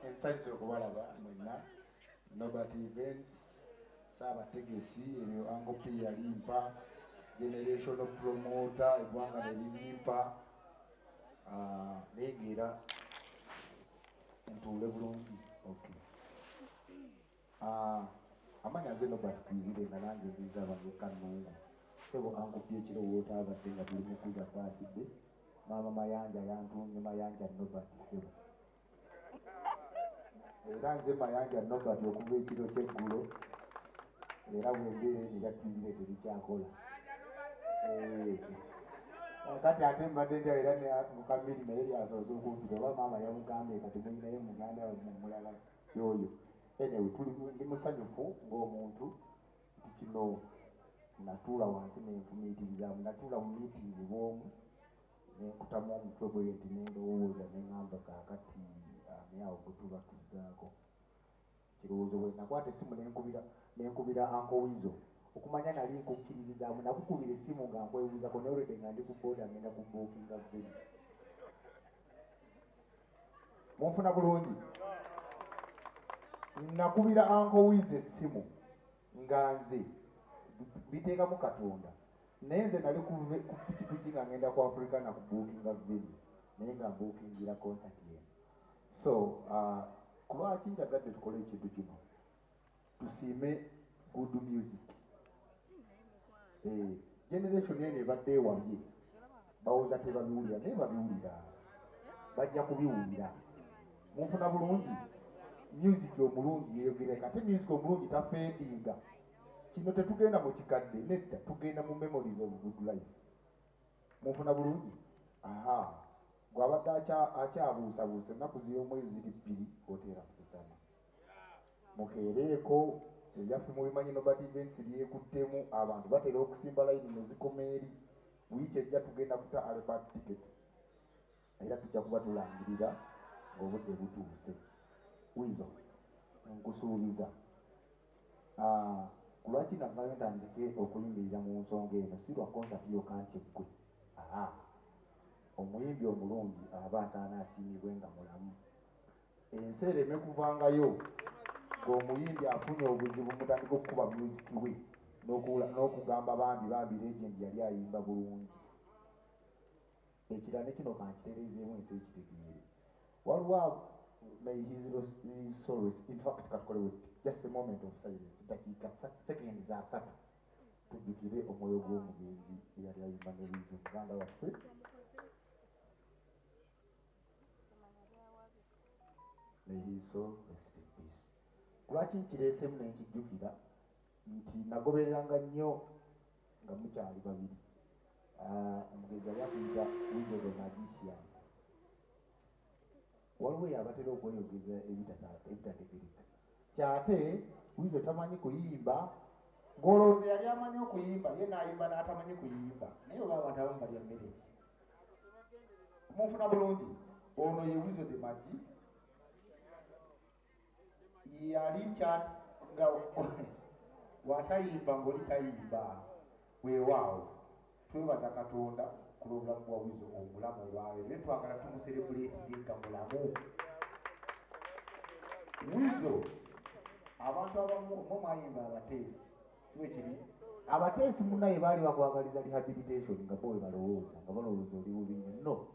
ensanyusa okubalaba mwenna. Nobert Events, Ssaabategesi, ebyo Uncle P yalimpa, generational promoter, eggwanga ne lirimpa. Naye ng'era ntuule bulungi. Okay. Amanya nze Nobert Kwizire nga nange nziza abantu Kannungu. Sebo Uncle P ekirowoota abadde nga tuli mu kuza kwatidde. Maama Mayanja yantuumye Mayanja Nobert Sebo. Era nze Mayanja Nobert okuva ekiro ky'eggulo, era bwembeera erya Kwizire terikyakola. Kati ate mbadde njawo era ne Mukamiri naye lyasooza okumpita oba maama yamugambye kati mulinayo muganda wammwe mulala y'oyo. Anyway, ndi musanyufu ng'omuntu nti kino natuula wansi nenfumiitirizaamu, natuula mu miitingi bw'omu nenkutamu omutwe bwe nti nendowooza neŋŋamba kaakati ani awo gwe tuba tuzzaako. Kirowoozo bwe nakwata essimu nenkubira Uncle Wizo okumanya nali nkukkiririzaamu, nakukubira essimu nga nkwebuuzako naye olwedde nga ndi ku booda ngenda ku bookinga veni. Munfuna bulungi? Nakubira Uncle Wizo essimu nga nze biteekamu Katonda, naye nze nali ku pikipiki nga ngenda ku Africa na ku bookinga veni, naye nga bookingira concert yeno. So kulwaki njagadde tukole ekintu kino, tusiime good music. Generation eno ebadde ewabye bawooza tebabiwulira, naye babiwulira, bajja kubiwulira. Munfuna bulungi? Music omulungi yeyogereka, ate music omulungi tafeedinga. Kino tetugenda mu kikadde, nedda tugenda mu memories of good life. Munfuna bulungi? Gwabadde akyabuusabuusa ennaku z'omwezi ziri bbiri oteera kutama. Mukeereeko ebyaffe mubimanyi Nobert Events lyekuttemu, abantu batera okusimba layini ne zikoma eri. Wiiki ejja tugenda kuta Albert tickets, era tujja kuba tulangirira ng'obudde butuuse. Wizo nkusuubiza kulwaki navayo ntandike okuyimbirira mu nsonga eno, si lwa konsati yokka nti ggwe. Omuyimbi omulungi aba asaana asiimibwe nga mulamu. Ensi ereme kuvangayo ng'omuyimbi afunye obuzibu mutandika okukuba musiki we n'okugamba bambi legend yali ayimba bulungi. Ekira ne kino kankitereezeemu ensi ekitegeere. Waliwo may his soul, in fact katukolewo just a moment of silence, dakiika seconds za 3 tujjukire omwoyo gw'omugenzi eyali ayimba ne Wizo muganda waffe. May his soul rest in peace. Lwaki nkireesemu nenkijjukira nti nagobereranga nnyo nga mukyali babiri. Omugenzi yali akuyita Wizo the Magician. Waliwo yabatera okweyogeza ebitategereka. Kyate Wizo tamanyi kuyimba, ng'olowooza yali amanyi okuyimba, ye n'ayimba n'atamanyi kuyimba, naye oba abantu abamu balya mmere. Munfuna bulungi? Ono ye Wizo the Magi. Yali nga watayimba ng'oli tayimba. Weewaawo twebaza Katonda ku lw'obulamu bwa Wizo omulamu olwawe, naye twagala tumuserebuleetinge nga mulamu. Wizo abantu abamu mwayimba abateesi, si bwe kiri? Abateesi munnaye baali bakwagaliza rehabilitation nga bo we balowooza, nga balowooza oli bubi nnyo.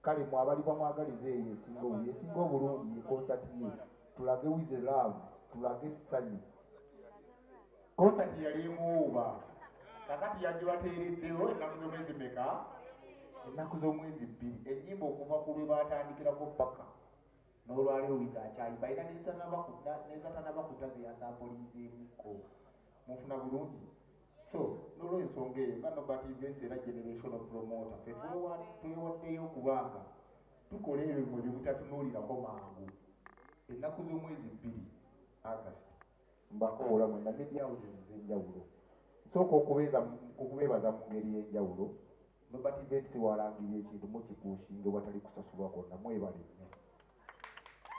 Kale mwe abali bamwagaliza eyo esinga obulungi ye konsati ye, tulage Wizo love, tulage essanyu. Konsati yali emuwuuba, kakati yagibateereddewo ennaku z'omwezi meka? Ennaku z'omwezi 2, ennyimba okuva ku lwe baatandikirako paka n'olwaleero Wizo akyayimba, era n'ezatanaba kuta ze yasaapoliizeemuko. Munfuna bulungi? So n'olw'ensonga eyo nga Nobert Events era generational promoter, ffe twewaddeyo okubanga tukola ebyo bye butatunuulirako mangu. Ennaku z'omwezi 2 August mbakoola mwenna media houses ez'enjawulo. Nsooka okubeebaza mu ngeri y'enjawulo. Nobert Events walangirira ekintu mukikuushinga watali kusasulwa kwonna, mwebale nnyo.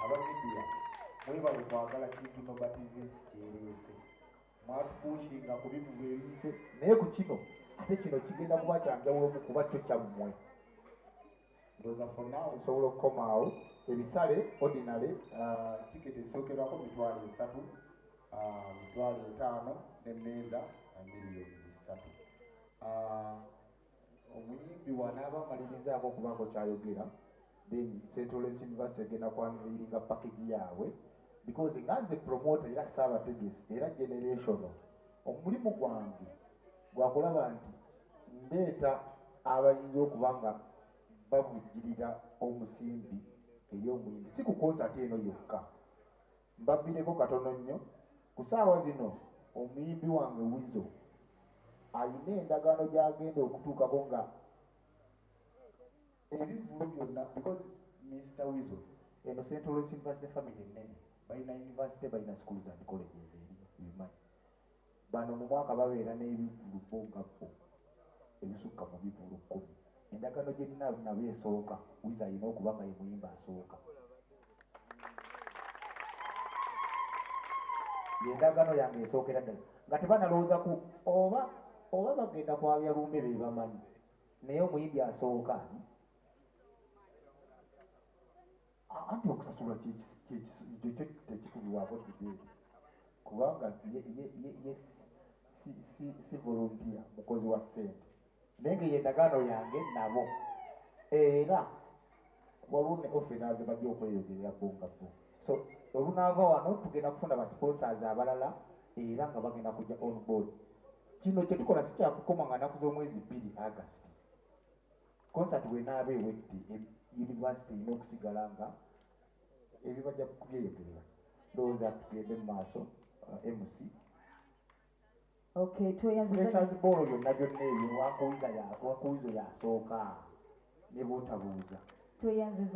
Aba media mwebale kwagala kintu Nobert Events kyereese. Mwatukuushinga ku bivuga ebiyise, naye ku kino ate kino kigenda kuba kyanjawulo mu kuba kyo kyammwe. ndowooza for now nsobola okukomaawo ebisale ordinary tiketi esookerwako mitwalo 3 mitwalo 5 n'emmeeza miliyoni 3 omuyimbi wanaaba amalirizaako okubanga kyayogera then Central Lawrence University egenda kwanviringa package yaabwe because nga nze promoter era saabategesi era generational omulimu gwange gwakulaba nti ndeeta abayinza okuba nga bavujjirira omusimbi eri omuyimbi si ku konsati eno yokka mbabbireko katono nnyo ku saawa zino omuyimbi wange Wizo ayina endagaano gy'agenda okutuukako nga ebivulo byonna because Mr. Wizo eno Central Lawrence University family ennene balina university balina schools and colleges eri bimanyi bano mu mwaka babeera n'ebivulu bongabbo ebisukka mu bivulu 10 endagaano gye nina nabo esooka Wizo alina okuba nga ye muyimba asooka yendagaano yange esookera ddala nga tebanalowooza ku oba bagenda kwabya lumbe be bamanyi naye omuyimbi asooka anti okusasula tekikubibwako dibeeti kubanga si volunteer mukozi wa ssente naye nga yendagaano yange nabo era waliwo ne offeners bajja okweyogerera bongabbo so olunaava wano tugenda kufuna ba sponsors abalala era nga bagenda kujja on board kino kyetukola si kyakukoma nga naku z'omwezi 2 August concert bwenaaba ewedde university erina okusigala nga ebibajja kubyeyogerera ndowooza tugende mu maaso MC okay freshers ball byonna byonna ebyo wakuwizo yasooka ne bootabuuza tweyanziza